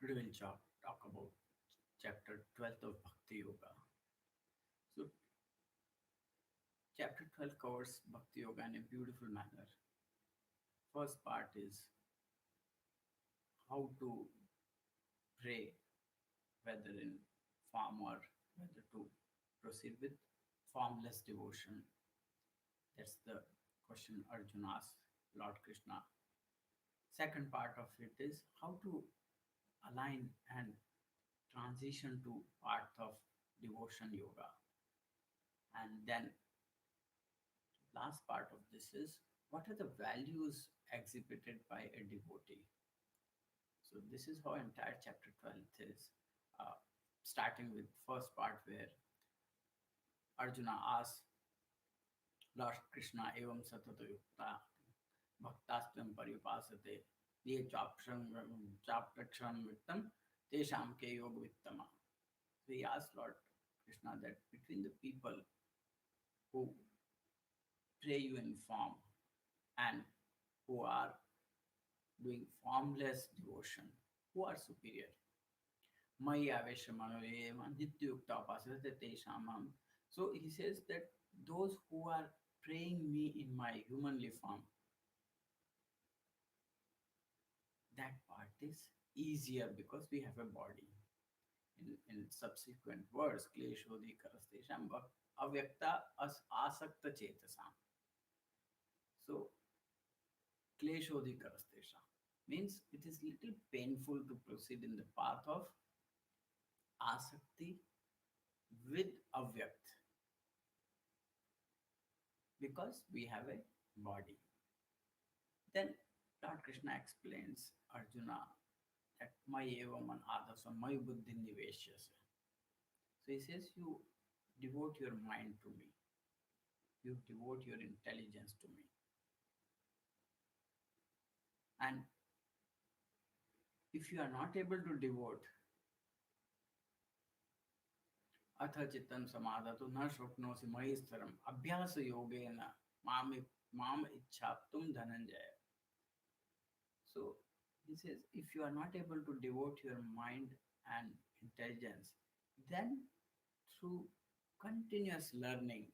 Today we'll talk about chapter 12th of Bhakti Yoga. So, chapter 12 covers Bhakti Yoga in a beautiful manner. First part is how to pray, whether in form or whether to proceed with formless devotion. That's the question Arjuna asked Lord Krishna. Second part of it is how to align and transition to path of devotion yoga. And then last part of this is what are the values exhibited by a devotee. So this is how entire chapter 12 is, uh, starting with first part where Arjuna asks Lord Krishna evam satata yukta bhaktastam paripasate ye chaptaksham vittam tesham ke yoga vittama. So he asked Lord Krishna that between the people who pray you in form and who are doing formless devotion, who are superior. Maya aveshamanoeva nityukta upasate teshamam. So he says that those who are praying me in my humanly form, that part is easier because we have a body. In subsequent words, kleshodhi karastesham avyakta as asakta chetasam. So kleshodhi karastesham means it is little painful to proceed in the path of asakti with avyakt because we have a body. Then Lord Krishna explains Arjuna that my evaman adasa my buddhi niveshyase. So he says you devote your mind to me, you devote your intelligence to me. And if you are not able to devote अथ चित्तं समादतु न शक्नोसि मयि स्थिरम् अभ्यास योगेन माम इच्छाप्तुम Dhananjay. So he says, if you are not able to devote your mind and intelligence, then through continuous learning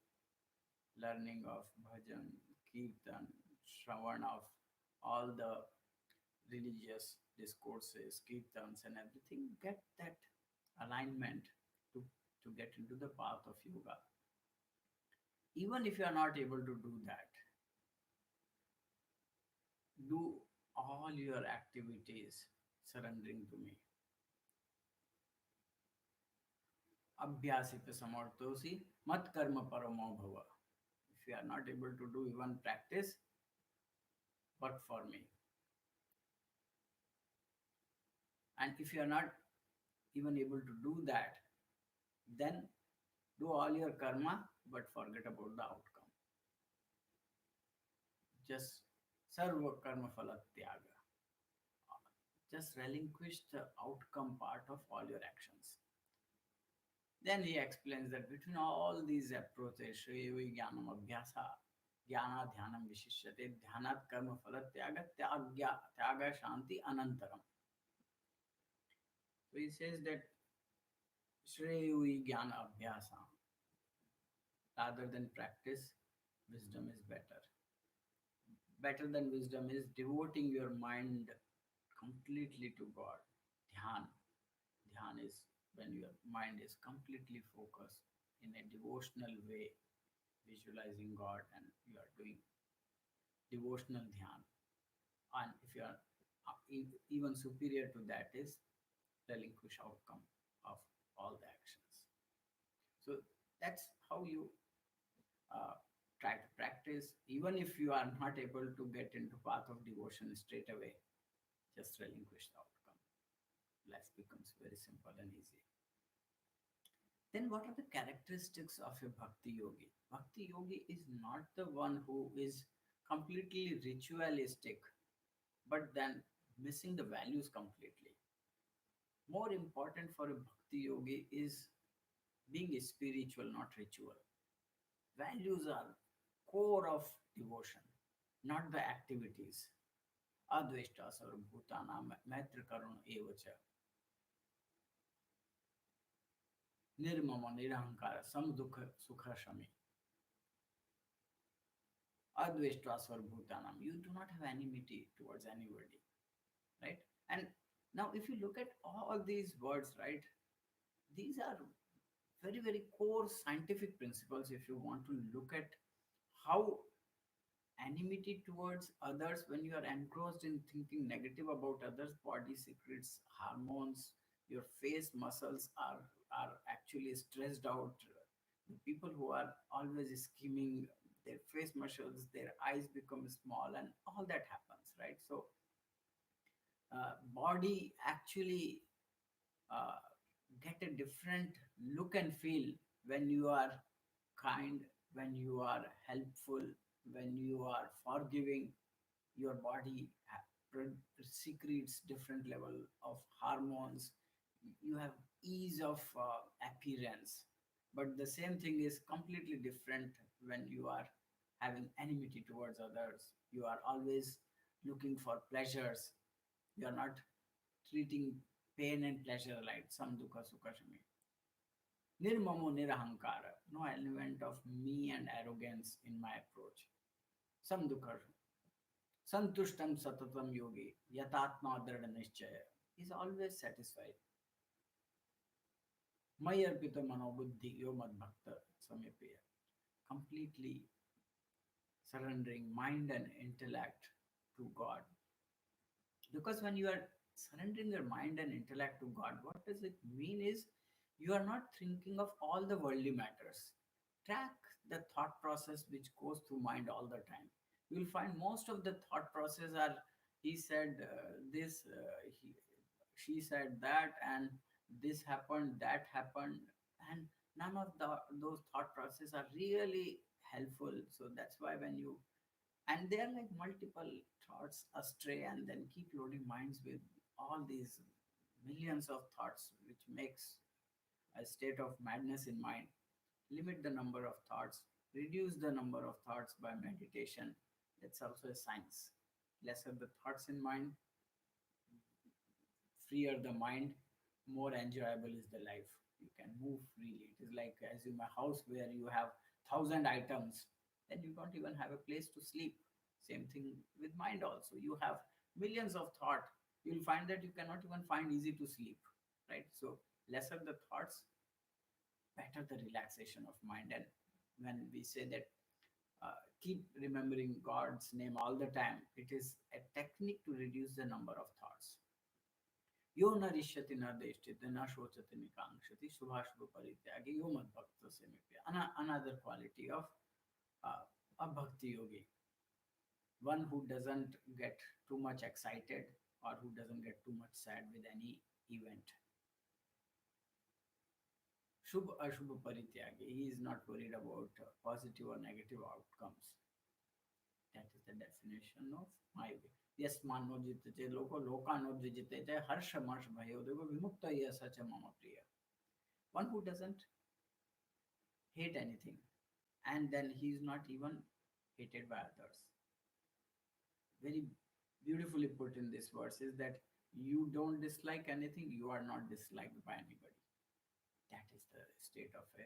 of bhajan, kirtan, shravan of all the religious discourses, kirtans, and everything, get that alignment to, to get into the path of yoga. Even if you are not able to do that, do all your activities surrendering to me. Abhyasita samartosi mat karma paramo bhava. If you are not able to do even practice, work for me. And if you are not even able to do that, then do all your karma but forget about the outcome. Just sarva karma phala tyaga. Just relinquish the outcome part of all your actions. Then he explains that between all these approaches, Shreyavi Jnanam Abhyasa, Jnana Dhyanam Vishishyate, Dhyanat Karma Phala Tyaga, Tyaga Shanti Anantaram. So he says that Shreyavi Jnana Abhyasa, rather than practice, wisdom is better. Better than wisdom is devoting your mind completely to God. Dhyan. Dhyan is when your mind is completely focused in a devotional way, visualizing God, and you are doing devotional dhyan. And if you are even superior to that is relinquish outcome of all the actions. So that's how you try to practice. Even if you are not able to get into path of devotion straight away, just relinquish the outcome. Life becomes very simple and easy. Then what are the characteristics of a bhakti yogi? Bhakti yogi is not the one who is completely ritualistic, but then missing the values completely. More important for a bhakti yogi is being spiritual, not ritual. Values are core of devotion, not the activities. Adveshta sarvabhutana maitra karuna evacha. nirmama nirahankara samdukha sukha shami adveshta sarvbhutanam. You do not have enmity towards anybody, right? And now if you look at all these words, right, these are very, very core scientific principles. If you want to look at how enmity towards others, when you are engrossed in thinking negative about others, body secretes hormones, your face muscles are actually stressed out. The people who are always scheming, their face muscles, their eyes become small, and all that happens, right? So body actually uh, get a different look and feel when you are kind, when you are helpful, when you are forgiving. Your body secretes different level of hormones. You have ease of appearance, but the same thing is completely different when you are having enmity towards others. You are always looking for pleasures. You are not treating pain and pleasure like samdukha sukha shami. Nirmamo nirahankara, no element of me and arrogance in my approach. Samdukha santushtam satatam yogi yatatma drada nischaya is always satisfied. May arpita manobuddhi yo mad bhakta samipaya. Completely surrendering mind and intellect to God. Because when you are surrendering your mind and intellect to God, what does it mean is you are not thinking of all the worldly matters. Track the thought process which goes through mind all the time. You will find most of the thought process are he said this, she said that, and this happened, that happened, and none of those thought process are really helpful. So that's why when you, and they are like multiple thoughts astray, and then keep loading minds with all these millions of thoughts, which makes a state of madness in mind. Limit the number of thoughts, reduce the number of thoughts by meditation. That's also a science. Lesser the thoughts in mind, freer the mind, more enjoyable is the life. You can move freely. It is like assume a house where you have 1,000 items, then you don't even have a place to sleep. Same thing with mind also. You have millions of thought. You'll find that you cannot even find easy to sleep, right? So lesser the thoughts, better the relaxation of mind. And when we say that keep remembering God's name all the time, it is a technique to reduce the number of thoughts. यो न रिष्यति न देष्यति न शोचति निकांक्षति शुभाशुभ परित्यागी यो मद भक्त से another quality of a bhakti yogi, one who doesn't get too much excited or who doesn't get too much sad with any event. Shubh ashubh parityagi, he is not worried about positive or negative outcomes. That is the definition of my way. यस्मान्नो जितते लोको लोकानो जितते हर्ष मर्ष भयो देखो विमुक्त यह सच मम प्रिय. One who doesn't hate anything, and then he is not even hated by others. Very beautifully put in this verse is that you don't dislike anything, you are not disliked by anybody. That is the state of a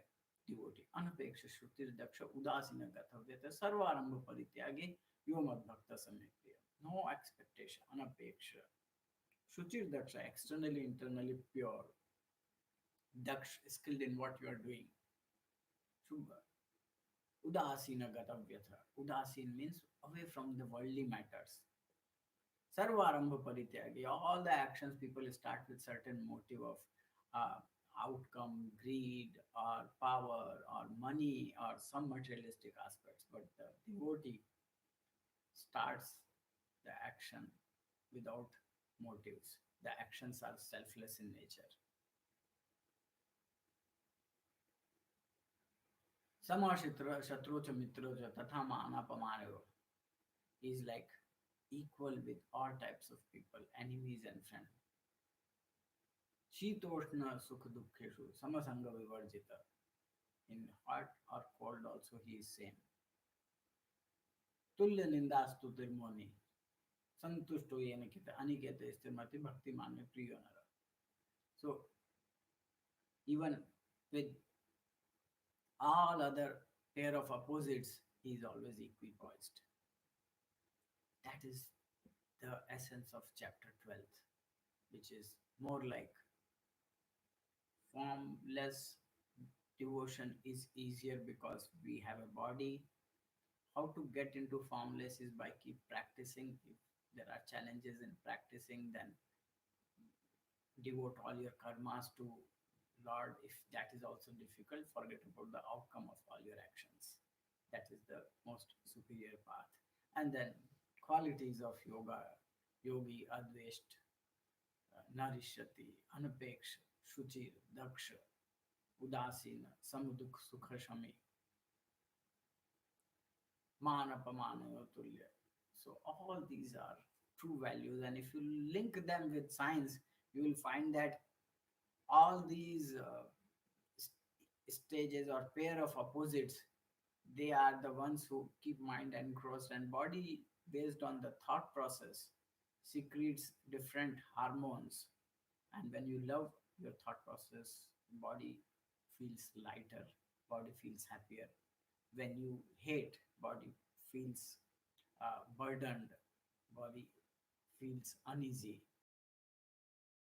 devotee. Anapeksha shrutir daksha udasina gathavyata sarvarambha parityagi yo mad bhakta samekriya. No expectation, anapeksha. Shuchir daksha, externally, internally pure. Daksh, skilled in what you are doing. Shubha. Udasina gatavyatha. Udasin means away from the worldly matters. Sarvarambha parityagi. All the actions people start with certain motive of uh, outcome, greed, or power, or money, or some materialistic aspects. But the devotee starts the action without motives. The actions are selfless in nature. Samashitra shatrocha mitrocha tatha manapamanayo is like equal with all types of people, enemies and friends. Shitoshna sukha dukkheshu samasanga vivarjita. In hot or cold also he is same. Tulya nindastu tirmoni. Santushto yena kita aniketa istimati bhakti manya priyo nara. So even with all other pair of opposites, he is always equipoised. That is the essence of chapter 12, which is more like formless devotion is easier because we have a body. How to get into formless is by keep practicing. If there are challenges in practicing, then devote all your karmas to Lord. If that is also difficult, forget about the outcome of all your actions. That is the most superior path. And then qualities of yoga, yogi, advesht, narishati, anupeksh, shuchir, daksha, udasina, samuduk, sukhashami, manapamana, tulya. So all these are true values, and if you link them with science, you will find that all these stages or pair of opposites, they are the ones who keep mind engrossed, and body based on the thought process secretes different hormones, and when you love your thought process, body feels lighter, body feels happier. When you hate, body feels burdened, body feels uneasy.